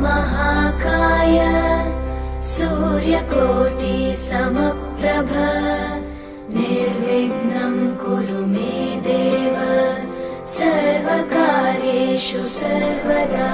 महाकाय सूर्यकोटि समप्रभ निर्विघ्नं कुरु मे देव सर्वकार्येषु सर्वदा।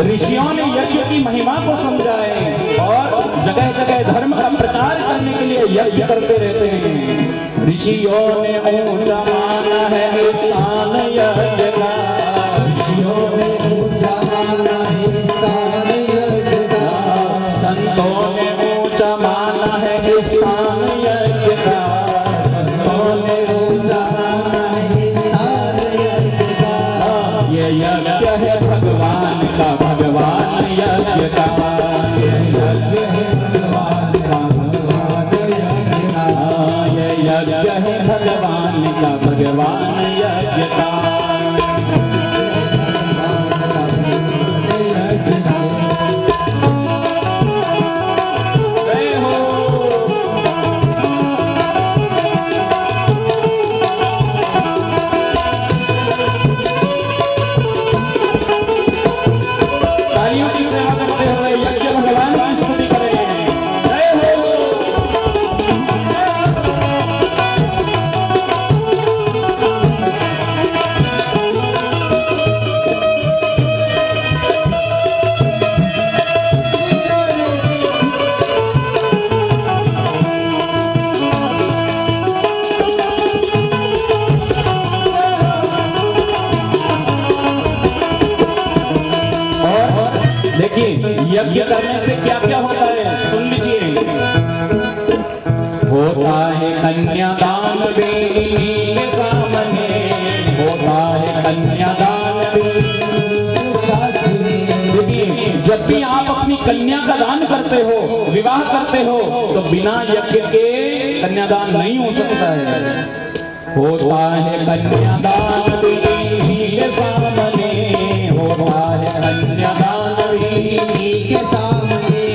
ऋषियों ने यज्ञ की महिमा को समझाए और जगह जगह धर्म का प्रचार करने के लिए यज्ञ करते रहते हैं। ऋषियों ने ऊंचा माना है स्थान यज्ञ का, ऋषियों ने ऊंचा माना है स्थान यज्ञ का, संतों ने ऊंचा माना है स्थान यज्ञ का, संतों ने ऊंचा माना है स्थान यज्ञ का। ये यज्ञ है भगवान का, भगवान यज्ञ का, ये यज्ञ है भगवान का, भगवान यज्ञ का, ये यज्ञ है भगवान का, भगवान यज्ञ का। यज्ञ करने से क्या क्या होता है सुन लीजिए। होता है कन्यादान बेटी के सामने, होता है कन्यादान। देखिए जब भी आप अपनी कन्या का दान करते हो, विवाह करते हो, तो बिना यज्ञ के कन्यादान नहीं हो सकता है। होता है कन्यादान बेटी के सामने, होता है कन्यादान के सामने,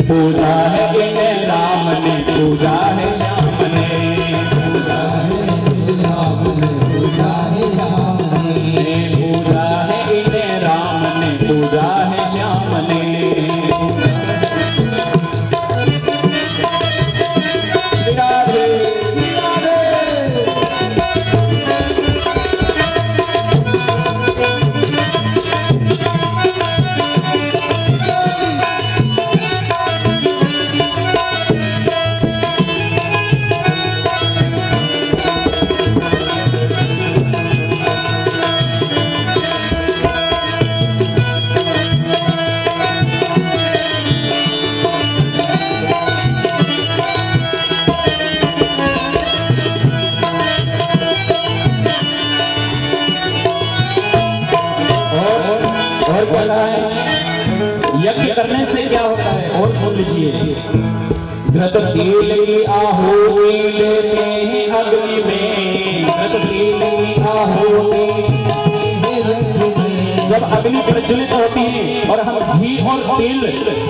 पूजा है इन्हें राम ने, पूजा है श्याम ने, पूजा है राम ने, पूजा है श्याम ने, पूजा है इन्हें राम ने, पूजा है श्याम ने। श्री राधे श्री राधे। यज्ञ करने से क्या होता है और सुन लीजिए। घृत तेल की आहुति लेते हैं अग्नि में, घृत तेल की आहुति जब अग्नि प्रज्वलित होती है और हम घी और तेल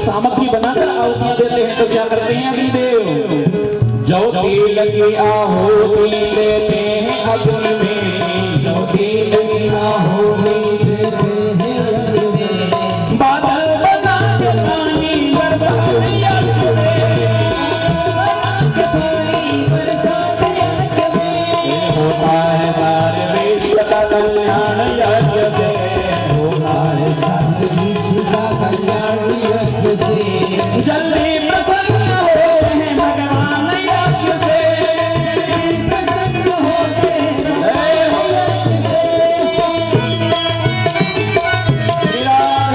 सामग्री बनाकर आहुतियां देते हैं तो क्या करते हैं अग्निदेव? जो तेल की आहुति लेते हैं अग्नि में, जो तेल की आहुति देते हैं अग्नि में, बादल बना के पानी बरसाते यज्ञ में, पानी बरसाते यज्ञ में। होता है सारे विश्व का कल्याण यज्ञ से, होता है सारे विश्व का कल्याण यज्ञ से, जल्दी प्रसन्न होते हैं भगवान यज्ञ से, प्रसन्न होते हैं यज्ञ से। श्री राम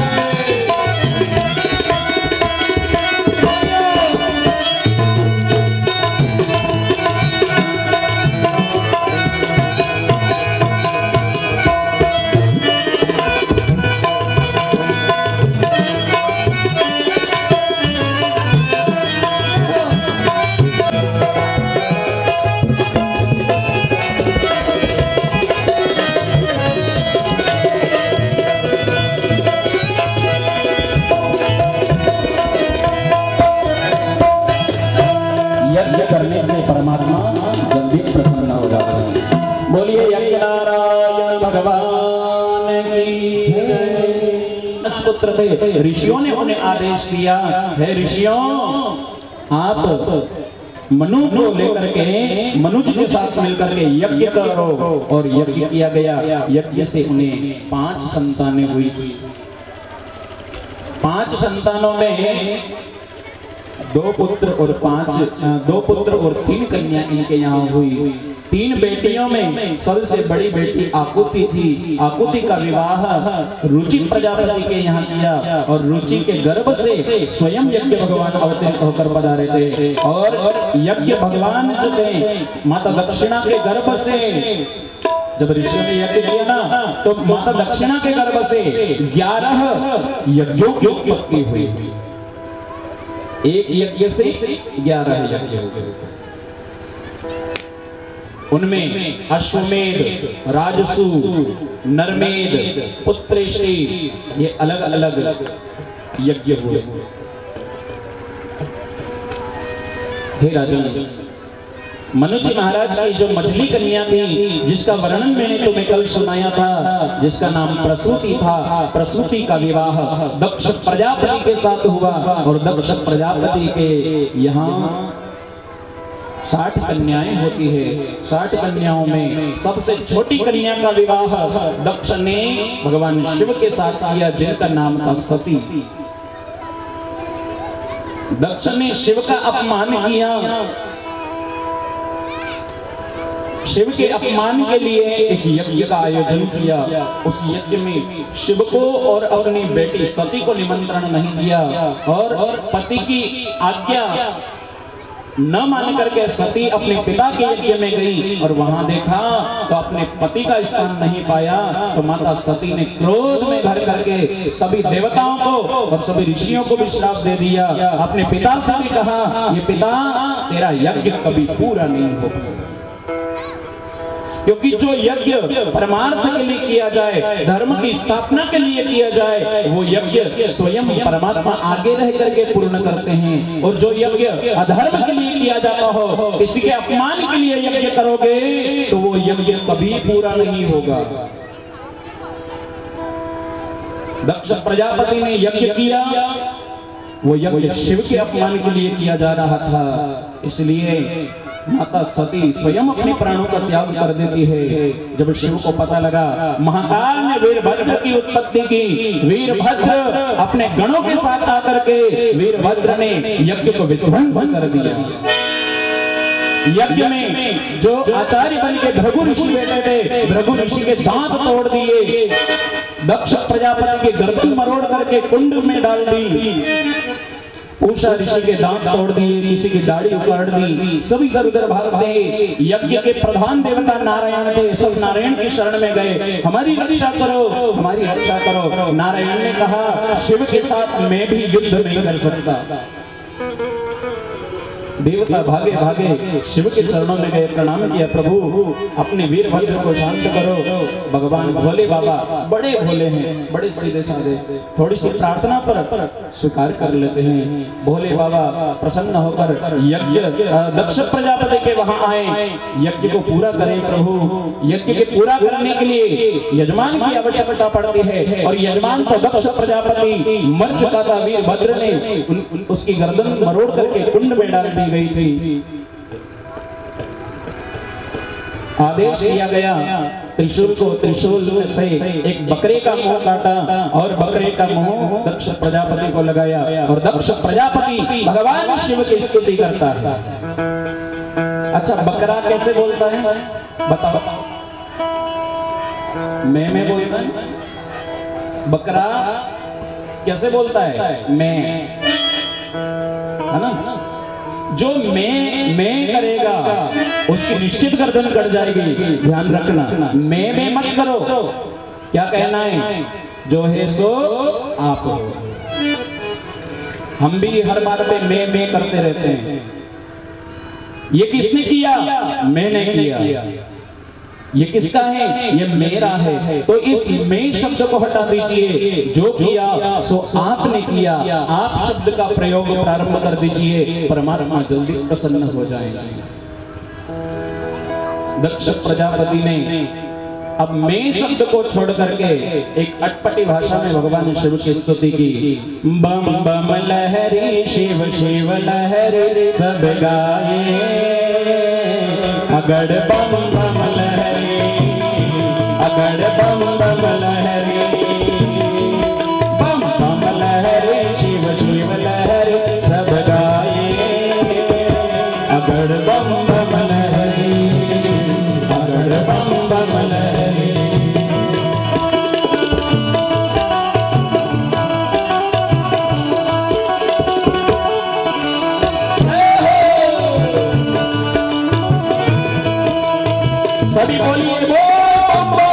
यज्ञ करने से परमात्मा जल्दी प्रसन्न हो जाता है। बोलिए यज्ञ नारायण भगवान की जय। पुत्र थे, ऋषियों ने उन्हें आदेश दिया, है ऋषियों आप मनु को लेकर के मनुज के साथ मिलकर के यज्ञ करो। और यज्ञ किया गया। यज्ञ से उन्हें 5 संतानें हुई। 5 संतानों में 2 पुत्र और 3 कन्या इनके यहाँ हुई। 3 बेटियों में सबसे बड़ी बेटी आकुति थी। आकुति का विवाह रुचि प्रजापति के यहाँ किया और रुचि के गर्भ से स्वयं यज्ञ भगवान अवतरित होकर पधारे थे। और यज्ञ भगवान जो थे माता दक्षिणा के गर्भ से, जब ऋषियों ने यज्ञ किया ना तो माता दक्षिणा के गर्भ से 11 यज्ञों की उत्पत्ति हुई। एक यज्ञ से 11 यज्ञ हो गए। उनमें अश्वमेध, राजसु, नरमेध, पुत्रेष्टि ये अलग अलग यज्ञ हुए। हे राजन, मनुज महाराज की जो मछली कन्या थी जिसका वर्णन मैंने तुम्हें कल सुनाया था, जिसका नाम प्रसूति था, प्रसूति का विवाह दक्ष प्रजापति के साथ हुआ। और दक्ष प्रजापति के यहाँ 60 कन्याएं होती है। 60 कन्याओं में सबसे छोटी कन्या का विवाह दक्ष ने भगवान शिव के साथ किया, जिनका नाम था सती। दक्ष ने शिव का अपमान किया। शिव के अपमान के लिए एक यज्ञ का आयोजन किया। उस यज्ञ में शिव को और अपनी बेटी सती को निमंत्रण नहीं दिया। और पति की आज्ञा न मान करके सती अपने पिता के यज्ञ में गई और वहां देखा तो अपने पति का स्थान नहीं पाया। तो माता सती ने क्रोध में भर करके सभी देवताओं को और सभी ऋषियों को भी श्राप दे दिया। अपने पिता से भी कहा, ये पिता तेरा यज्ञ कभी पूरा नहीं होगा, क्योंकि जो यज्ञ परमार्थ के लिए किया जाए, धर्म की स्थापना के लिए किया जाए, वो यज्ञ स्वयं परमात्मा आगे रह करके पूर्ण करते हैं। और जो यज्ञ अधर्म के लिए किया जाता हो, किसी के अपमान के लिए यज्ञ करोगे तो वो यज्ञ कभी पूरा नहीं होगा। दक्ष प्रजापति ने यज्ञ किया, वो यज्ञ शिव के अपमान के लिए किया जा रहा था। इसलिए माता सती स्वयं अपने प्राणों का त्याग कर देती है। जब शिव को पता लगा, महाकाल ने वीरभद्र की उत्पत्ति की। वीरभद्र अपने गणों के साथ आकर के वीरभद्र ने यज्ञ को विध्वंस कर दिया। यज्ञ में जो आचार्य बन के भृगु ऋषि बैठे थे, भृगु ऋषि के दांत तोड़ दिए। दक्ष प्रजापति के गर्दन मरोड़ करके कुंड में डाल दी। उषा ऋषि के दांत तोड़ दिए, किसी की दाढ़ी उखाड़ दी। सभी इधर भाग गए। यज्ञ के प्रधान देवता नारायण थे, सब नारायण की शरण में गए, हमारी रक्षा करो, हमारी रक्षा करो। नारायण ने कहा, शिव के साथ मैं भी युद्ध नहीं कर सकता। देवता भागे भागे शिव के चरणों में गए, प्रणाम किया, प्रभु अपने वीरभद्र को शांत करो। भगवान भोले बाबा बड़े भोले हैं, बड़े सीधे साधे, थोड़ी सी प्रार्थना पर स्वीकार कर लेते हैं। भोले बाबा प्रसन्न होकर यज्ञ दक्ष प्रजापति के वहां आए, यज्ञ को पूरा करें प्रभु। यज्ञ के पूरा करने के लिए यजमान की आवश्यकता पड़ती है, और यजमान तो दक्ष प्रजापति मर चुका था। वीरभद्र ने उसकी गर्दन मरोड़ करके कुंड में डाल दी गई थी। आदेश दिया गया त्रिशूल को त्रिशूल से एक बकरे का मुंह काटा और बकरे का मुंह दक्ष प्रजापति को लगाया और दक्ष प्रजापति भगवान शिव की स्तुति करता है। अच्छा, बकरा कैसे बोलता है बताओ? मैं बोलता है। बकरा कैसे बोलता है? मैं, है ना? जो मैं करेगा उसकी निश्चित गर्दन कट जाएगी, ध्यान रखना। मैं मत करो। क्या कहना है? जो है सो आप हो। हम भी हर बात पे मैं करते रहते हैं। ये किसने किया? मैंने किया। ये किसका है? ये मेरा है। तो इस मैं शब्द को हटा दीजिए। जो किया सो आपने किया। आप शब्द का प्रयोग प्रारंभ कर दीजिए, परमात्मा जल्दी प्रसन्न हो जाएगा। दक्ष प्रजापति ने अब मैं शब्द को छोड़ करके एक अटपटी भाषा में भगवान शिव की स्तुति की। बम बम लहरी शिव शिव लहरी सब गाए, अगड़ बम बम लहरी, अगड़ बम बम लहरी, बम बम लहरी शिव शिव लहरी सब गाए, अगड़ बम बम लहरी, अगड़ बम बम लहरी। सभी बोलिए बम बम।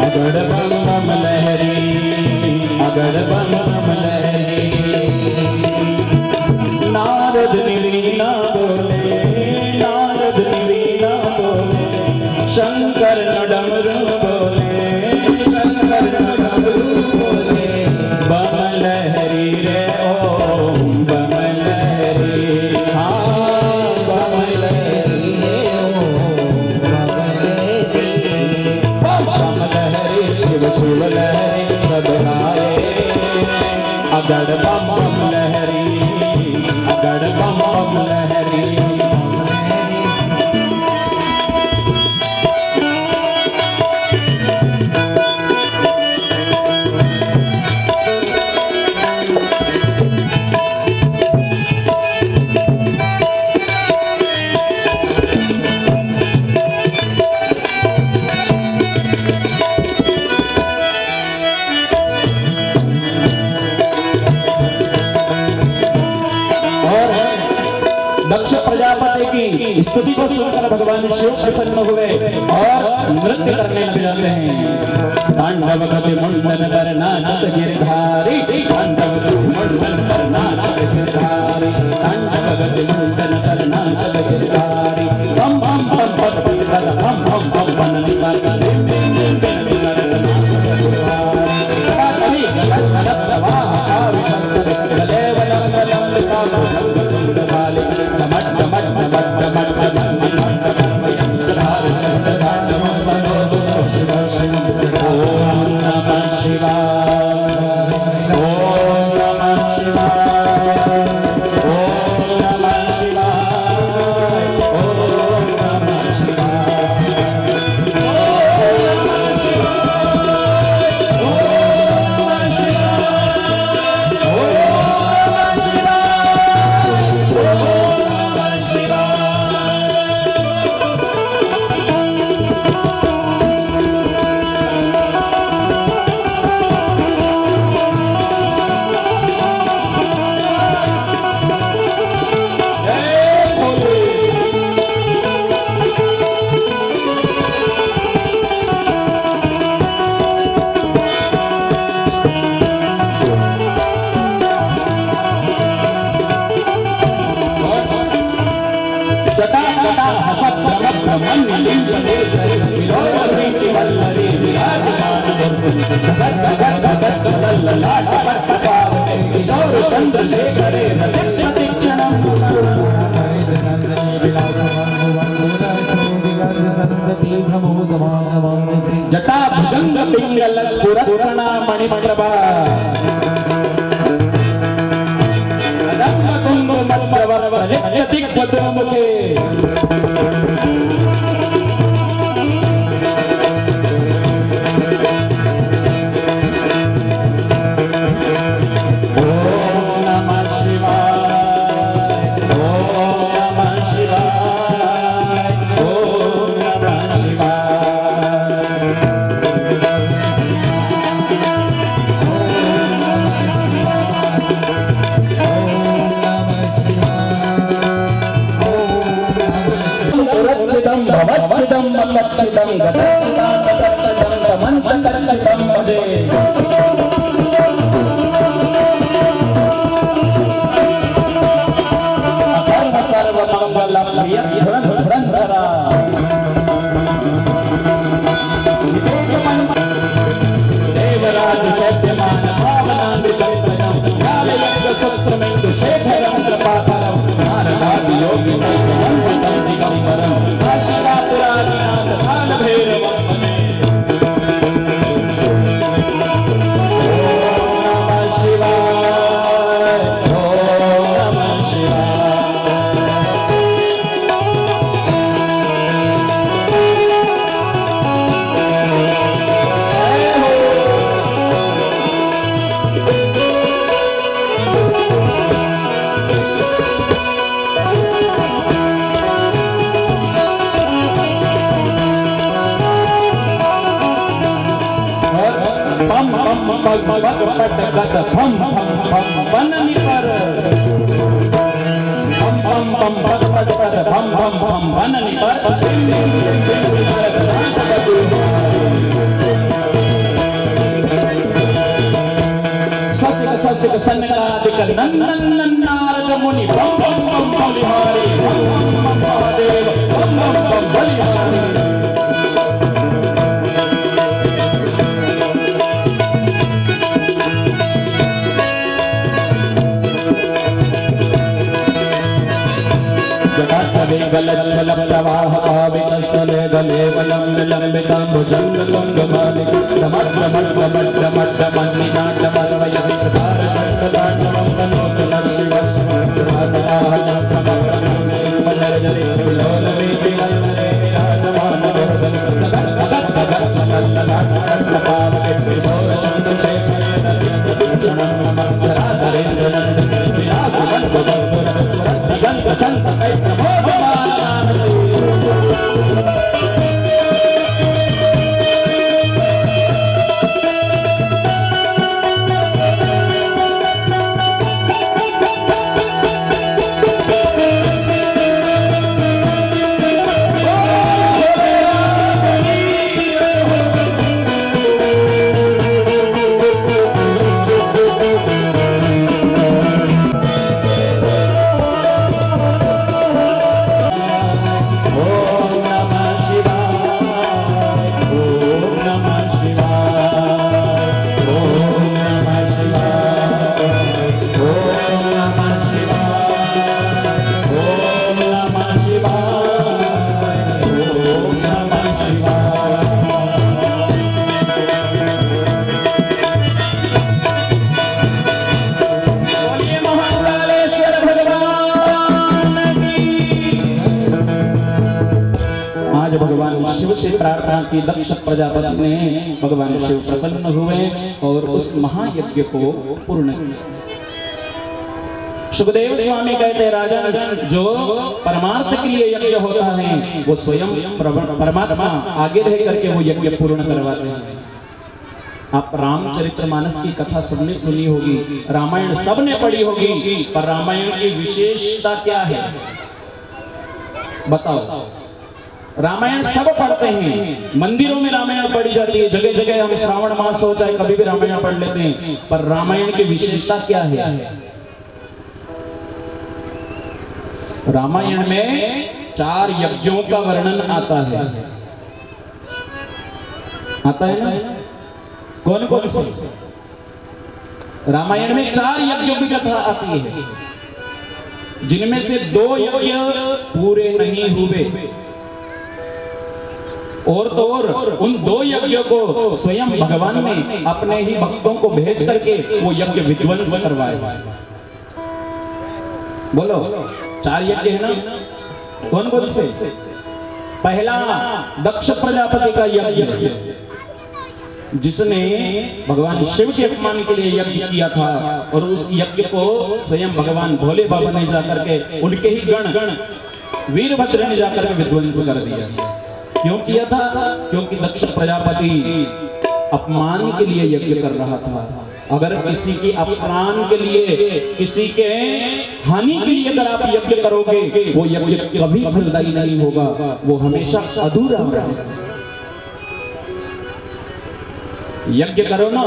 अगड़ बम बम लहरी, अगड़ बम बम लहरी, नारद नीवीना बोले, नारद नीवीना बोले, शंकर डमरू बोले, शंकर डमरू बोले, बम लहरी रे ओम बम लहरी, हाँ बम लहरी रे ओम बम लहरी, बम लहरी शिव शिव लहरी सब गाए, अगड़ बम बम लहरी, अगड़ बम बम लहरी। दक्ष प्रजापति की स्तुति को सुनकर भगवान शिव प्रसन्न हुए और नृत्य करने लग जाते हैं। तांडव कवि मुंडन पर नाचत गिरधारी, तांडव कवि मुंडन पर नाचत गिरधारी, तांडव कवि मुंडन पर नाचत गिरधारी, बम बम बम बम बम बम बम बम बम निकर बिन बिन बिन बिन बिन कली गलत गलत वाह का विस्तर गले वलम वलम का भंग भाले डमट डमट डमट डमट डमट धार चंद धाम मनोद शिव शिव। ओम नमः शिवाय, ओम नमः शिवाय, ओम नमः शिवाय, ओम नमः शिवाय, ओम नमः शिवाय, ओम नमः शिवाय, ओम नमः शिवाय, ओम नमः शिवाय। सुब्रह्मण्य वल्लरी विराजमान किशोर चंद्रशेखरे प्रतिक्षणम जटा भुजंग पिंगल स्फुरत्कणा मणिप्रभा दिग्वधुमुखे भवच्चिदं मकच्चिदं गतच्चिदं तमन्तकच्चिदं भजे अकर्म सर्वमंगल प्रिय धुरंधरा देवराज सत्यमान भावनामृतम न्याययज्ञ सत्समेन्दु शेखरं कृपाकरं नारदादि योगी वंदितं दिगंबरं काशीनाथरादिनाथ कालभैरवं वन्दे। ससिक सनकादिक नंदन नारद मुनि बम बम बम बलिहारी बम बम बम महादेव बम बम बम बलिहारी। गलज्जल प्रवाह पावित स्थले गले बलं विलंबितं भुजंग तुंगमालिक डमड्डमड्डमड्डमड्डमन्निनाट्टमन्वयति प्रकारचण्डताण्डवं तनोतु शिवस्य प्रभातवाहनं प्रमग्रमन्निर्मलर्जति विलोलवीति वल्लरे विराजमान भगद्भगद्भगच्छलल्ललाट्टपावके किशोरचन्द्रशेखरेण प्रतिक्षणं ममधराधरेन्द्रनन्दने विलासवन्वदन्धुरस्वरदिगन्त शिव से प्रार्थना की दक्ष प्रजापति ने भगवान शिव प्रसन्न हुए और उस महायज्ञ को पूर्ण किया। सुखदेव स्वामी कहते राजन, जो परमार्थ के लिए यज्ञ होता है वो स्वयं परमात्मा आगे रह करके वो यज्ञ पूर्ण करवाते हैं। आप रामचरितमानस की कथा सबने सुनी होगी, रामायण सबने पढ़ी होगी, पर रामायण की विशेषता क्या है बताओ? रामायण सब पढ़ते हैं, मंदिरों में रामायण पढ़ी जाती है, जगह जगह हम श्रावण मास हो चाहे कभी भी रामायण पढ़ लेते हैं, पर रामायण की विशेषता क्या है? रामायण में 4 यज्ञों का वर्णन आता है ना? कौन कौन से? रामायण में 4 यज्ञों की कथा आती है, जिनमें से 2 यज्ञ पूरे नहीं हुए, और तो और उन 2 यज्ञों को स्वयं भगवान ने अपने ही भक्तों को भेज करके वो यज्ञ विध्वंस करवाए। बोलो 4 यज्ञ है ना? कौन कौन से? पहला दक्ष प्रजापति का यज्ञ, जिसने भगवान शिव के अपमान के लिए यज्ञ किया था, और उस यज्ञ को स्वयं भगवान भोले बाबा ने जाकर के उनके ही गण वीरभद्र ने जाकर के विध्वंस कर दिया। क्यों किया था? क्योंकि दक्ष प्रजापति अपमान के लिए यज्ञ कर रहा था। अगर किसी की अपमान के लिए, किसी के हानि के लिए अगर आप यज्ञ करोगे, वो यज्ञ कभी फलदायी नहीं होगा, वो हमेशा अधूरा रहेगा। यज्ञ करो ना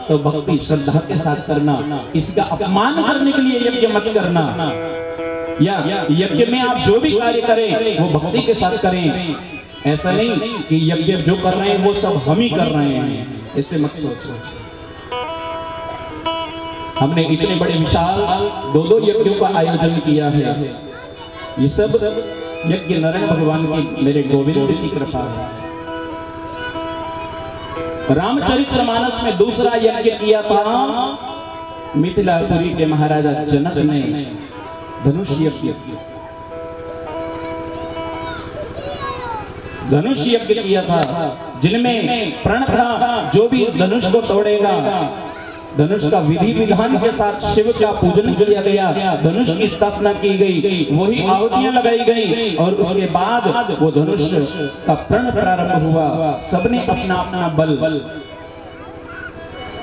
तो भक्ति श्रद्धा के साथ करना, इसका अपमान करने के लिए यज्ञ मत करना। या यज्ञ में आप जो भी कार्य करें वो भक्ति के साथ करें। ऐसा नहीं कि यज्ञ जो कर रहे हैं वो सब हम ही कर रहे हैं, इससे मत सोचो। हमने इतने बड़े विशाल 2-2 यज्ञों का आयोजन किया है। ये सब यज्ञ नारायण भगवान की, मेरे गोविंद की कृपा है। रामचरितमानस में दूसरा यज्ञ किया था मिथिलापुरी के महाराजा जनक ने, धनुष यज्ञ। धनुष यज्ञ किया था, जिनमें प्रण था जो भी इस धनुष को तोड़ेगा, धनुष का विधि विधान के साथ शिव का पूजन किया गया, धनुष की स्थापना की गई, वही आहुतियां लगाई गई, और उसके बाद वो धनुष का प्रण प्रारंभ हुआ। सबने अपना अपना बल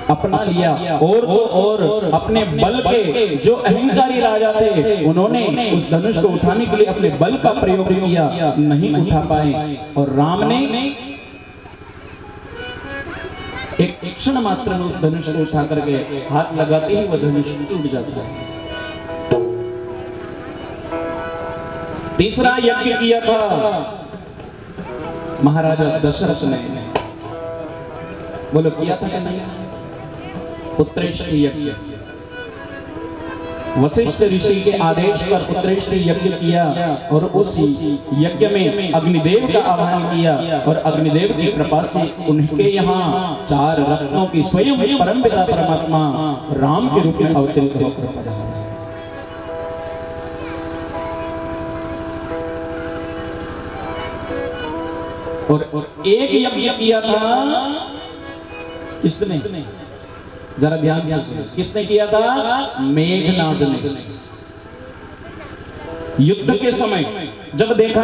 अपना लिया, और अपने बल के जो अहंकारी राजा थे, उन्होंने उस धनुष को उठाने के लिए अपने बल का प्रयोग किया, नहीं उठा पाए। और राम ने एक क्षण मात्र में उस धनुष को उठा करके हाथ लगाते ही वह धनुष टूट जाता है। तीसरा यज्ञ किया था महाराजा दशरथ ने। बोलो किया था क्या नहीं? पुत्रेष्टि यज्ञ। वशिष्ठ ऋषि के आदेश पर पुत्रेष्टि यज्ञ किया, और उस यज्ञ में अग्निदेव का आह्वान किया, और अग्निदेव की कृपा से उनके यहाँ 4 रत्नों की स्वयं परमपिता परमात्मा राम के रूप में अवतरित होकर पधारे। और एक यज्ञ किया था किसने? जरा ध्यान से सुनो। किसने किया था? मेघनाद ने। युद्ध के समय जब देखा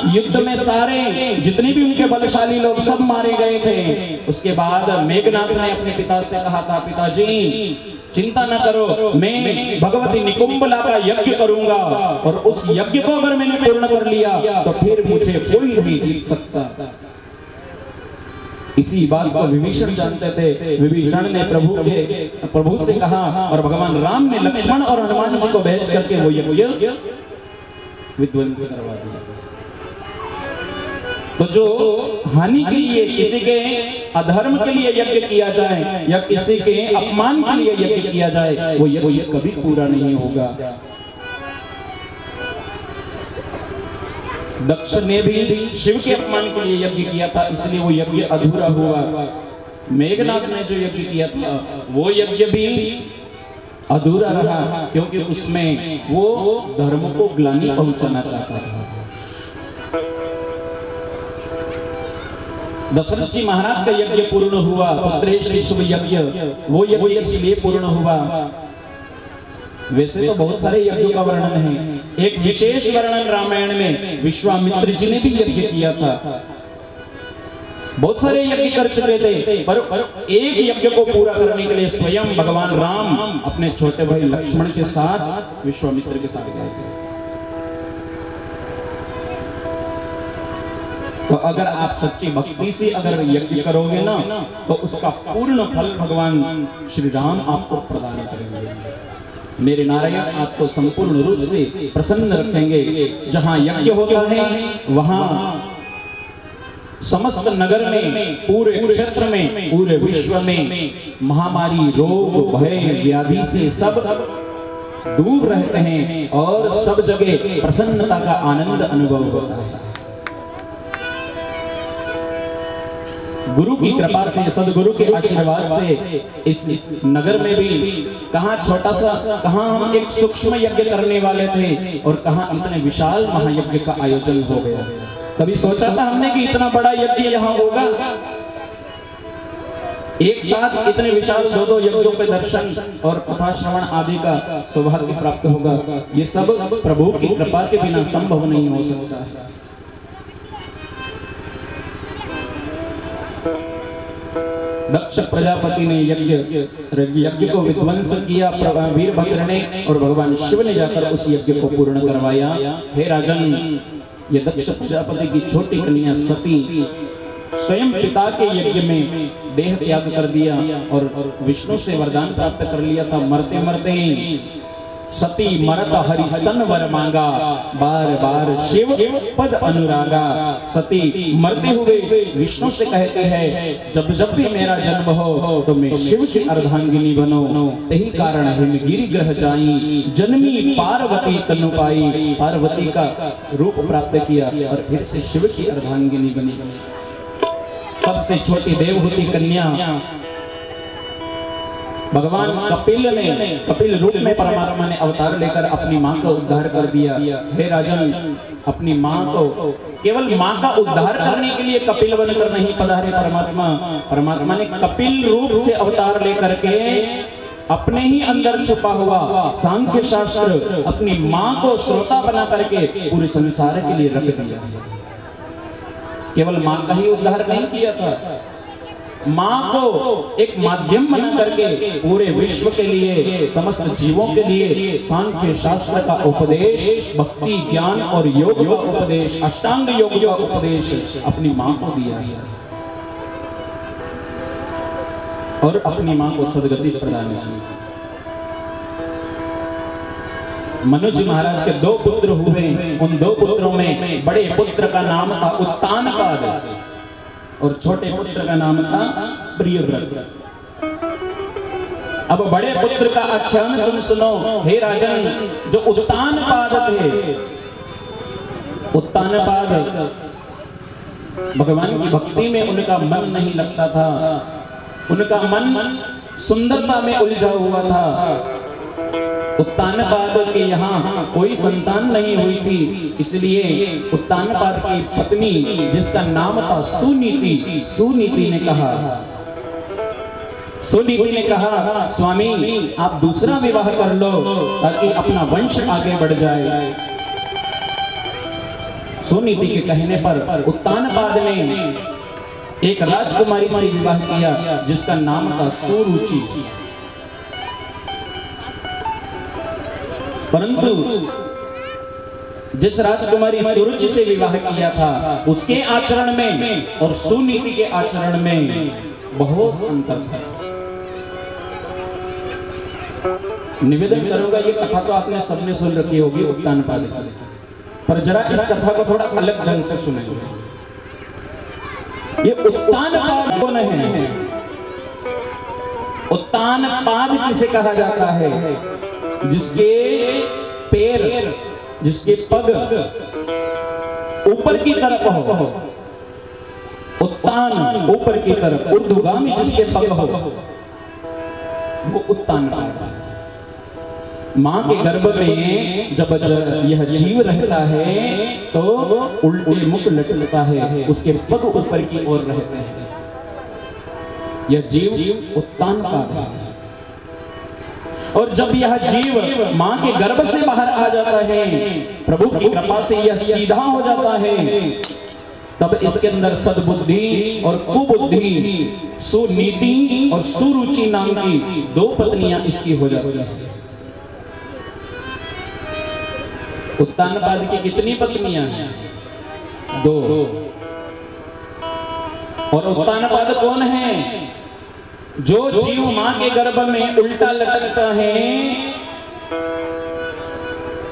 युद्ध में सारे जितने भी उनके बलशाली लोग सब मारे गए थे, उसके बाद मेघनाद ने अपने पिता से कहा था, पिताजी चिंता न करो, मैं भगवती निकुंबला का यज्ञ करूंगा, और उस यज्ञ को अगर मैंने पूर्ण कर लिया तो फिर मुझे कोई नहीं जीत सकता। इसी बात को विभीषण जानते थे। विभीषण ने प्रभु से कहा, और भगवान राम ने लक्ष्मण और हनुमान जी को भेज करके वो यज्ञ विध्वंस करवा दिया। तो जो हानि के लिए, किसी के अधर्म के लिए यज्ञ किया जाए, या किसी के अपमान के लिए यज्ञ किया जाए, वो यज्ञ कभी पूरा नहीं होगा। दक्ष ने भी शिव के अपमान के लिए यज्ञ किया था, इसलिए वो यज्ञ अधूरा हुआ। मेघनाद ने जो यज्ञ किया था वो यज्ञ भी अधूरा रहा, क्योंकि उसमें वो धर्म को ग्लानि पहुंचाना चाहता था। दशरथ जी महाराज का यज्ञ पूर्ण हुआ, पुत्रेष्टि शुभ यज्ञ, वो यज्ञ इसलिए पूर्ण हुआ। वैसे तो बहुत सारे यज्ञों का वर्णन है, एक विशेष वर्णन रामायण में विश्वामित्र जी ने भी यज्ञ किया था। बहुत सारे यज्ञ कर चुके थे, पर एक यज्ञ को पूरा करने के लिए स्वयं भगवान राम अपने छोटे भाई लक्ष्मण के साथ विश्वामित्र के साथ गए थे। तो अगर आप सच्ची भक्ति से अगर यज्ञ करोगे ना, तो उसका पूर्ण फल भगवान श्री राम आपको प्रदान करेंगे। मेरे नारायण आपको संपूर्ण रूप से प्रसन्न रखेंगे। जहां यज्ञ होता है वहां समस्त नगर में, पूरे क्षेत्र में, पूरे विश्व में महामारी, रोग, भय, व्याधि से सब दूर रहते हैं और सब जगह प्रसन्नता का आनंद अनुभव होता है। गुरु की कृपा से, सदगुरु के आशीर्वाद से इस नगर में भी कहां छोटा सा, कहां हम एक सूक्ष्म यज्ञ करने वाले थे और कहां इतने विशाल महायज्ञ का आयोजन हो गया। कभी सोचा था हमने कि इतना बड़ा यज्ञ यहाँ होगा? एक साथ इतने विशाल दो यज्ञों पे दर्शन और कथा श्रवण आदि का सौभाग्य प्राप्त होगा। ये सब प्रभु की कृपा के बिना संभव नहीं हो सकता है। दक्ष प्रजापति ने यज्ञ को विध्वंस किया, वीरभद्र ने और भगवान शिव ने जाकर उस यज्ञ को पूर्ण करवाया। हे राजन, ये दक्ष प्रजापति की छोटी कन्या सती स्वयं पिता के यज्ञ में देह त्याग कर दिया और विष्णु से वरदान प्राप्त कर लिया था। मरते मरते सती मरत हरि सन वर मांगा, बार बार शिव पद अनुरागा। सती मरते हुए विष्णु से कहते हैं, जब जब भी मेरा जन्म हो तो मैं शिव की अर्धांगिनी बनो। यही कारण हिमगिरि ग्रह जाई, जन्मी पार्वती तनु पाई। पार्वती का रूप प्राप्त किया और फिर से शिव की अर्धांगिनी बनी। सबसे छोटी देवहूति कन्या भगवान कपिल रूप में परमात्मा ने अवतार लेकर अपनी मां का उद्धार कर दिया। हे राजन, अपनी मां को, केवल मां का उद्धार करने के लिए कपिल बनकर नहीं पधारे परमात्मा। परमात्मा ने कपिल रूप से अवतार लेकर के अपने ही अंदर छुपा हुआ सांख्य शास्त्र अपनी मां को श्रोता बना करके पूरे संसार के लिए रख दिया। केवल मां का ही उद्धार नहीं किया था, मां को एक माध्यम बना करके पूरे विश्व के लिए, समस्त जीवों के लिए सांख्य शास्त्र का उपदेश, भक्ति, ज्ञान और योग का उपदेश, अष्टांग योग का उपदेश अपनी मां को दिया और अपनी मां को सदगति प्रदान की। मनुज महाराज के 2 पुत्र हुए। उन 2 पुत्रों में बड़े पुत्र का नाम था उत्तानपाद और छोटे पुत्र का नाम था प्रियव्रत। अब बड़े पुत्र का आख्यान तुम सुनो। हे राजन, जो उत्तानपाद थे, उत्तानपाद भगवान की भक्ति में उनका मन नहीं लगता था। उनका मन सुंदरता में उलझा हुआ था। उत्तानपाद के यहाँ कोई संतान नहीं हुई थी, इसलिए उत्तानपाद की पत्नी, जिसका नाम था सुनीति, सुनीति ने कहा स्वामी, आप दूसरा विवाह कर लो ताकि अपना वंश आगे बढ़ जाए। सुनीति के कहने पर उत्तानपाद ने एक राजकुमारी से विवाह किया जिसका नाम था सुरुचि। परंतु जिस राजकुमारी सुरुचि से विवाह किया था उसके आचरण में और सुनीति के आचरण में बहुत अंतर था। निवेदन करूंगा, ये कथा तो आपने सबने सुन रखी होगी उत्तानपाद की, पर जरा इस कथा को थोड़ा अलग ढंग से सुनेंगे। ये उत्तानपाद कौन है? उत्तानपाद किसे कहा जाता है? जिसके पैर, जिसके पग ऊपर की तरफ हो, उत्तान ऊपर की तरफ, ऊर्ध्वगामी जिसके पग हो, वो उत्तानपाद। मां के गर्भ में जब यह जीव रहता है तो उल्टे मुख लटकता है, उसके पग ऊपर की ओर रहते हैं। यह जीव उत्तानपाद है। और जब यह जीव मां के गर्भ से बाहर आ जाता है, प्रभु की कृपा से यह सीधा हो जाता है, तब इसके अंदर सद्बुद्धि और कुबुद्धि, सुनीति और सुरुचि नाम की 2 पत्नियां इसकी हो जाती हैं। उत्तानपाद की कितनी पत्नियां हैं? 2। और उत्तानपाद कौन है? जो जीव मां के गर्भ में उल्टा लटकता है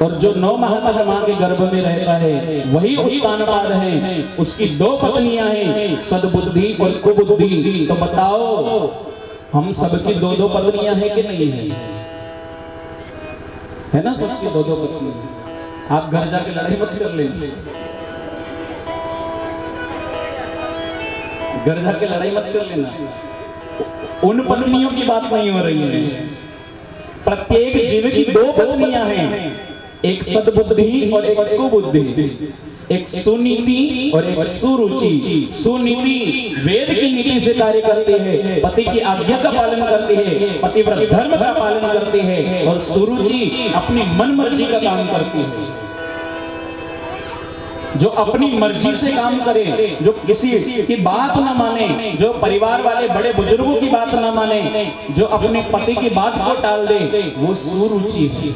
और जो 9 माह तक मां के गर्भ में रहता है वही उत्तानपाद है। उसकी 2 पत्नियां हैं, सद्बुद्धि और कुबुद्धि। तो बताओ हम सबकी 2-2 पत्नियां हैं कि नहीं है ना? सबकी 2-2 पत्नियां। आप घर जाके लड़ाई मत कर लेना, घर जाके लड़ाई मत कर लेना। उन पत्नियों की बात नहीं हो रही है। प्रत्येक जीव की 2 पत्नियां हैं, एक सद्बुद्धि और एक कुबुद्धि, एक सुनीति और एक सुरुचि। सुनीति वेद की नीति से कार्य करती है, पति की आज्ञा का पालन करती है, पतिव्रत धर्म का पालन करती है। और सुरुचि अपनी मन मर्जी का काम करती है। जो अपनी मर्जी से काम करे, जो किसी की बात ना माने, जो परिवार वाले बड़े बुजुर्गों की बात ना माने, जो अपने पति की बात को टाल दे, वो सुरुचि है।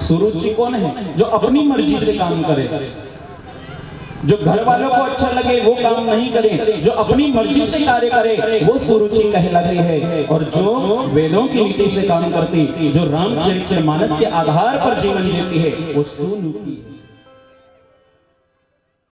सुरुचि कौन है? जो अपनी मर्जी से काम करे, जो घर वालों को अच्छा लगे वो काम नहीं करे, जो अपनी मर्जी से कार्य करे वो सुरुचि कहलाती है। और जो वेदों की नीति से काम करती, जो रामचरितमानस के आधार पर जीवन जीती है, वो सुनीति है।